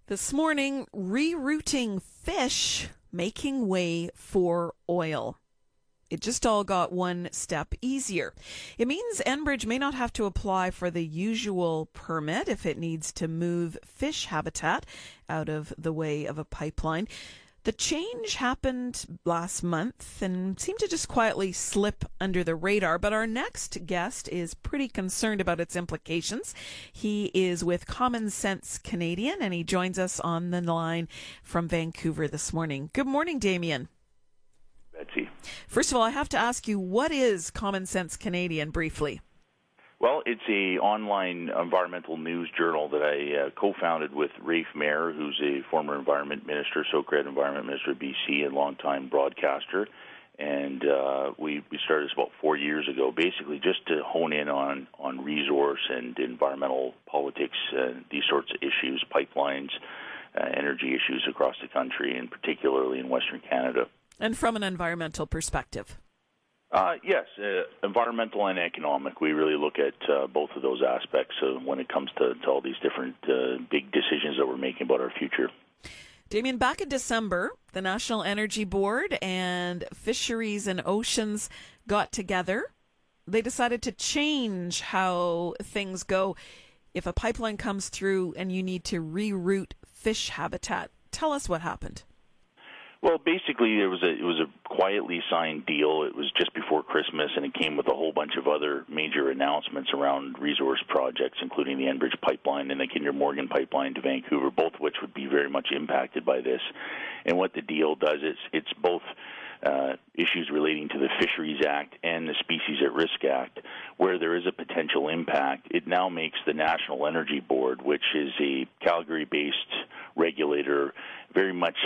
This morning, rerouting fish, making way for oil. It just all got one step easier. It means Enbridge may not have to apply for the usual permit if it needs to move fish habitat out of the way of a pipeline. The change happened last month and seemed to just quietly slip under the radar, but our next guest is pretty concerned about its implications. He is with Common Sense Canadian, and he joins us on the line from Vancouver this morning. Good morning, Damien. Betsy. First of all, I have to ask you, what is Common Sense Canadian, briefly? Well, it's an online environmental news journal that I co-founded with Rafe Mayer, who's a former environment minister, Socred environment minister of BC, and longtime broadcaster. And we started this about 4 years ago, basically just to hone in on resource and environmental politics, these sorts of issues, pipelines, energy issues across the country, and particularly in Western Canada. And from an environmental perspective? Yes, environmental and economic. We really look at both of those aspects when it comes to all these different big decisions that we're making about our future. Damien, back in December, the National Energy Board and Fisheries and Oceans got together. They decided to change how things go if a pipeline comes through and you need to reroute fish habitat. Tell us what happened. Well, basically, it was a quietly signed deal. It was just before Christmas, and it came with a whole bunch of other major announcements around resource projects, including the Enbridge pipeline and the Kinder Morgan pipeline to Vancouver, both of which would be very much impacted by this. And what the deal does is it's both issues relating to the Fisheries Act and the Species at Risk Act, where there is a potential impact. It now makes the National Energy Board, which is a Calgary-based regulator, very much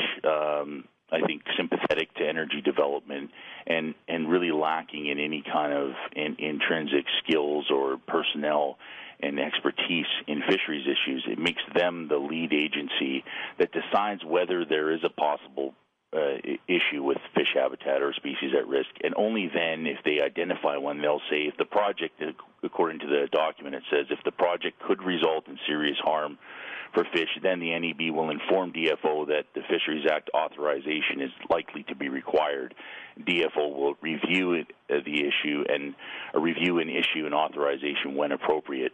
I think sympathetic to energy development and really lacking in any kind of intrinsic skills or personnel and expertise in fisheries issues. It makes them the lead agency that decides whether there is a possible issue with fish habitat or species at risk, and only then, if they identify one, they'll say if the project, according to the document, it says if the project could result in serious harm for fish, then the NEB will inform DFO that the Fisheries Act authorization is likely to be required. DFO will review the issue and review and issue an authorization when appropriate.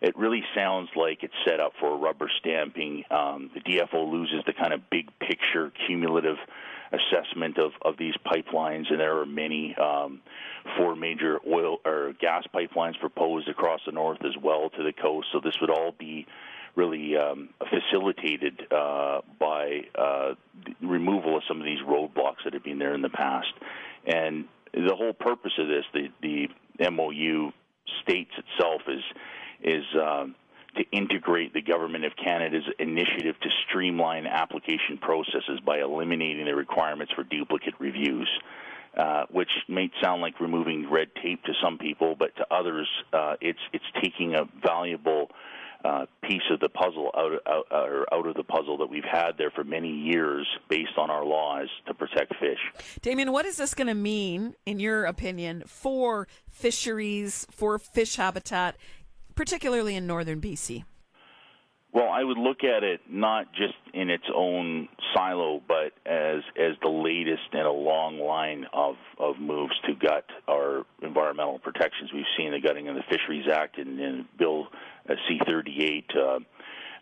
It really sounds like it's set up for rubber stamping. The DFO loses the kind of big picture, cumulative assessment of these pipelines, and there are many 4 major oil or gas pipelines proposed across the north as well to the coast. So this would all be really facilitated by the removal of some of these roadblocks that have been there in the past. And the whole purpose of this, the MOU states itself, is to integrate the Government of Canada's initiative to streamline application processes by eliminating the requirements for duplicate reviews, which may sound like removing red tape to some people, but to others, it's taking a valuable piece of the puzzle out of the puzzle that we've had there for many years based on our laws to protect fish. Damien, what is this going to mean, in your opinion, for fisheries, for fish habitat, particularly in northern BC? Well, I would look at it not just in its own silo, but as the latest in a long line of moves to gut our environmental protections. We've seen the gutting of the Fisheries Act and Bill C-38,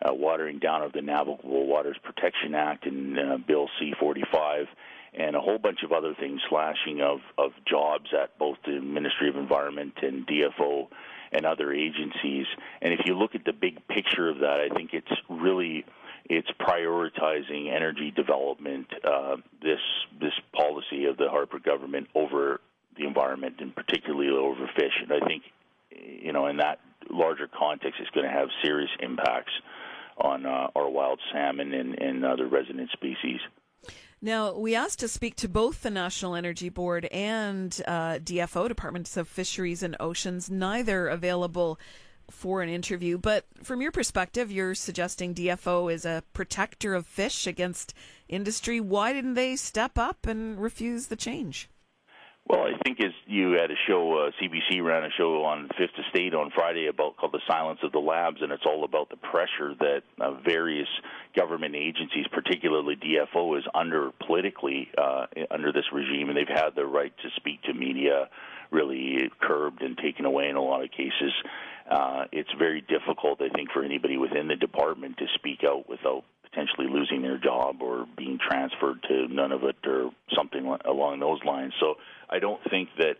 watering down of the Navigable Waters Protection Act, and Bill C-45, and a whole bunch of other things, slashing of jobs at both the Ministry of Environment and DFO and other agencies. And if you look at the big picture of that, I think it's prioritizing energy development, this policy of the Harper Government over the environment, and particularly over fish. And I think, in that larger context, it's going to have serious impacts on our wild salmon and other resident species. Now, we asked to speak to both the National Energy Board and DFO, Departments of Fisheries and Oceans, neither available for an interview. But from your perspective, you're suggesting DFO is a protector of fish against industry. Why didn't they step up and refuse the change? Well, I think as you had a show, CBC ran a show on Fifth Estate on Friday called The Silence of the Labs, and it's all about the pressure that various government agencies, particularly DFO, is under politically under this regime, and they've had the right to speak to media really curbed and taken away in a lot of cases. It's very difficult, I think, for anybody within the department to speak out without potentially losing their job or being transferred to Nunavut or something along those lines. So I don't think that,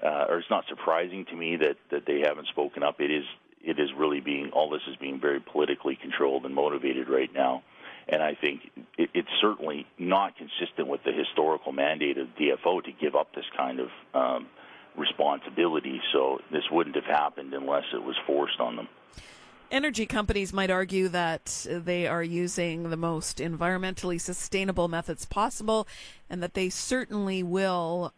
or it's not surprising to me that they haven't spoken up. It is really all this is being very politically controlled and motivated right now. And I think it's certainly not consistent with the historical mandate of DFO to give up this kind of responsibility. So this wouldn't have happened unless it was forced on them. Energy companies might argue that they are using the most environmentally sustainable methods possible and that they certainly will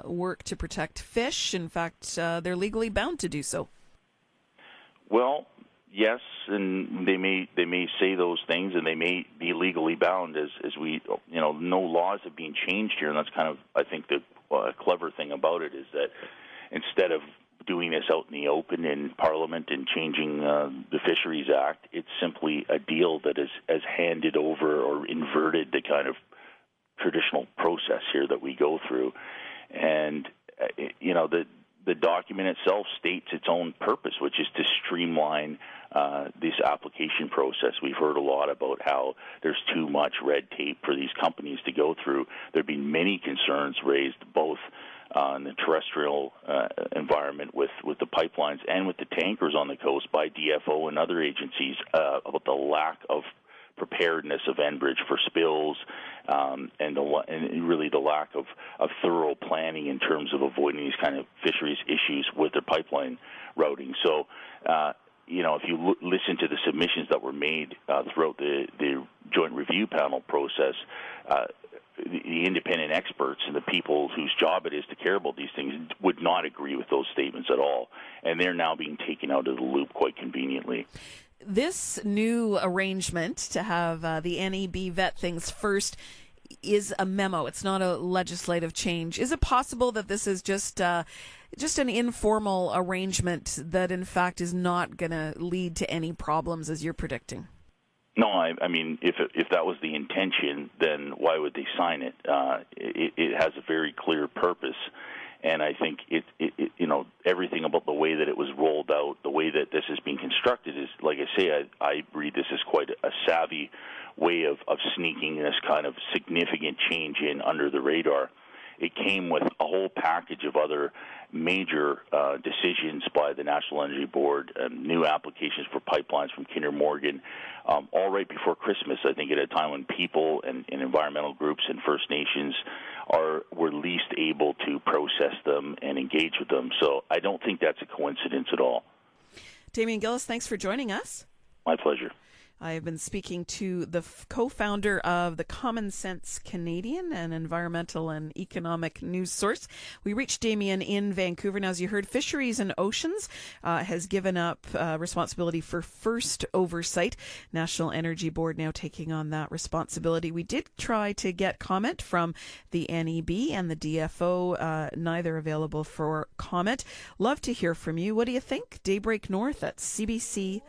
work to protect fish. In fact, they're legally bound to do so. Well, yes, and they may say those things, and they may be legally bound as we, no laws have been changed here, and that's kind of, I think, the clever thing about it is that instead of doing this out in the open in Parliament and changing the Fisheries Act, it's simply a deal that has handed over or inverted the kind of traditional process here that we go through. And, the document itself states its own purpose, which is to streamline this application process. We've heard a lot about how there's too much red tape for these companies to go through. There have been many concerns raised both in the terrestrial environment with the pipelines and with the tankers on the coast by DFO and other agencies about the lack of preparedness of Enbridge for spills and really the lack of thorough planning in terms of avoiding these kind of fisheries issues with their pipeline routing. So, if you listen to the submissions that were made throughout the joint review panel process, the independent experts and the people whose job it is to care about these things would not agree with those statements at all, and they're now being taken out of the loop quite conveniently. This new arrangement to have the NEB vet things first is a memo. It's not a legislative change. Is it possible that this is just an informal arrangement that, in fact, is not going to lead to any problems, as you're predicting? No, I mean, if that was the intention, then why would they sign it? It has a very clear purpose. And I think everything about the way that it was rolled out, the way that this is being constructed is, like I say, I read this as quite a savvy way of sneaking this kind of significant change in under the radar. It came with a whole package of other major decisions by the National Energy Board, new applications for pipelines from Kinder Morgan, all right before Christmas, I think at a time when people and environmental groups and First Nations were least able to process them and engage with them. So I don't think that's a coincidence at all. Damien Gillis, thanks for joining us. My pleasure. I have been speaking to the co-founder of the Common Sense Canadian, an environmental and economic news source. We reached Damien in Vancouver. Now, as you heard, Fisheries and Oceans has given up responsibility for first oversight. National Energy Board now taking on that responsibility. We did try to get comment from the NEB and the DFO, neither available for comment. Love to hear from you. What do you think? Daybreak North at cbc.ca.